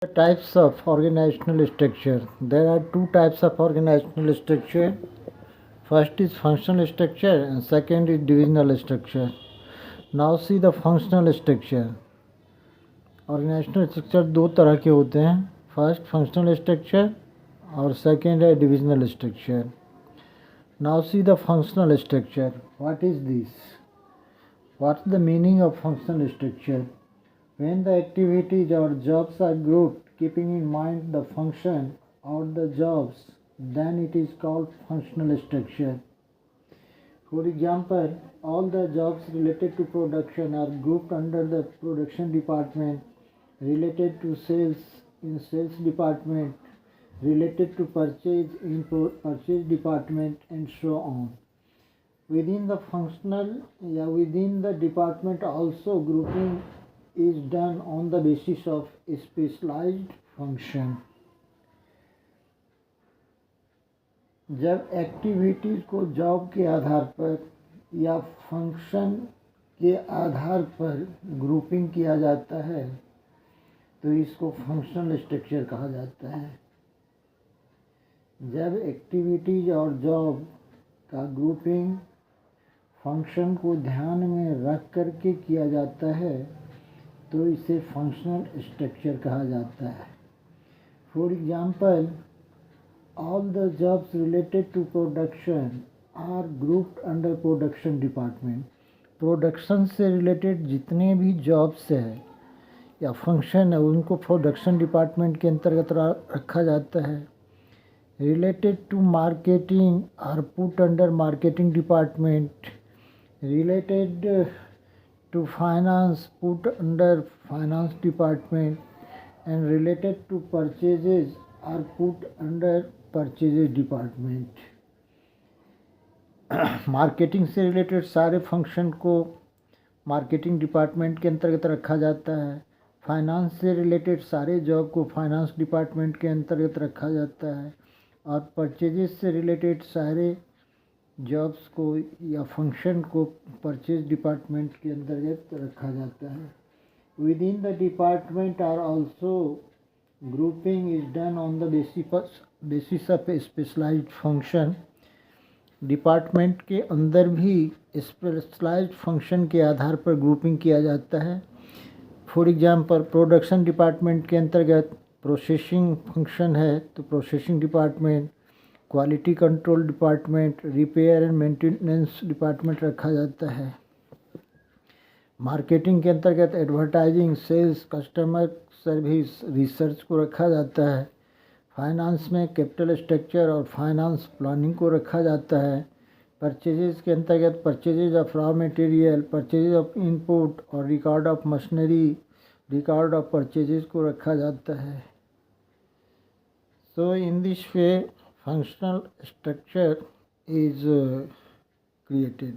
Types of organizational structure. There are two types of organizational structure. First is functional structure and second is divisional structure. Now see the functional structure. Organisational structure दो तरह के होते हैं, first functional structure और second है divisional structure. Now see the functional structure. What is this? What's the meaning of functional structure? When the activities or jobs are grouped keeping in mind the function or the jobs, then it is called functional structure. For example, all the jobs related to production are grouped under the production department, related to sales in sales department, related to purchase in purchase department, and so on. Within the department also grouping is done on the basis of specialized function. जब activities को job के आधार पर या function के आधार पर grouping किया जाता है तो इसको फंक्शनल स्ट्रक्चर कहा जाता है. जब एक्टिविटीज़ और जॉब का ग्रुपिंग फंक्शन को ध्यान में रख करके किया जाता है तो इसे फंक्शनल स्ट्रक्चर कहा जाता है. For example, all the jobs related to production are grouped under production department. Production से रिलेटेड जितने भी जॉब्स है या फंक्शन है उनको प्रोडक्शन डिपार्टमेंट के अंतर्गत रखा जाता है. Related to marketing are put under marketing department. Related to finance put under finance department, and related to purchases are put under purchases department. Marketing से रिलेटेड सारे फंक्शन को मार्केटिंग डिपार्टमेंट के अंतर्गत रखा जाता है. फाइनेंस से रिलेटेड सारे जॉब को फाइनेंस डिपार्टमेंट के अंतर्गत रखा जाता है. और परचेजेस से रिलेटेड सारे जॉब्स को या फंक्शन को परचेज डिपार्टमेंट के अंतर्गत रखा जाता है. Within the department are also grouping is done on the basis of specialised function. Department के अंदर भी स्पेशलाइज्ड फंक्शन के आधार पर ग्रुपिंग किया जाता है. फॉर एग्जांपल, प्रोडक्शन डिपार्टमेंट के अंतर्गत प्रोसेसिंग फंक्शन है तो processing department, quality control department, repair and maintenance department रखा जाता है. मार्केटिंग के अंतर्गत advertising, sales, customer service, research को रखा जाता है. फाइनेंस में कैपिटल स्ट्रक्चर और फाइनेंस प्लानिंग को रखा जाता है. परचेजेस के अंतर्गत purchases of raw material, purchases of input और record of machinery, record of purchases को रखा जाता है. So in this way functional structure is created.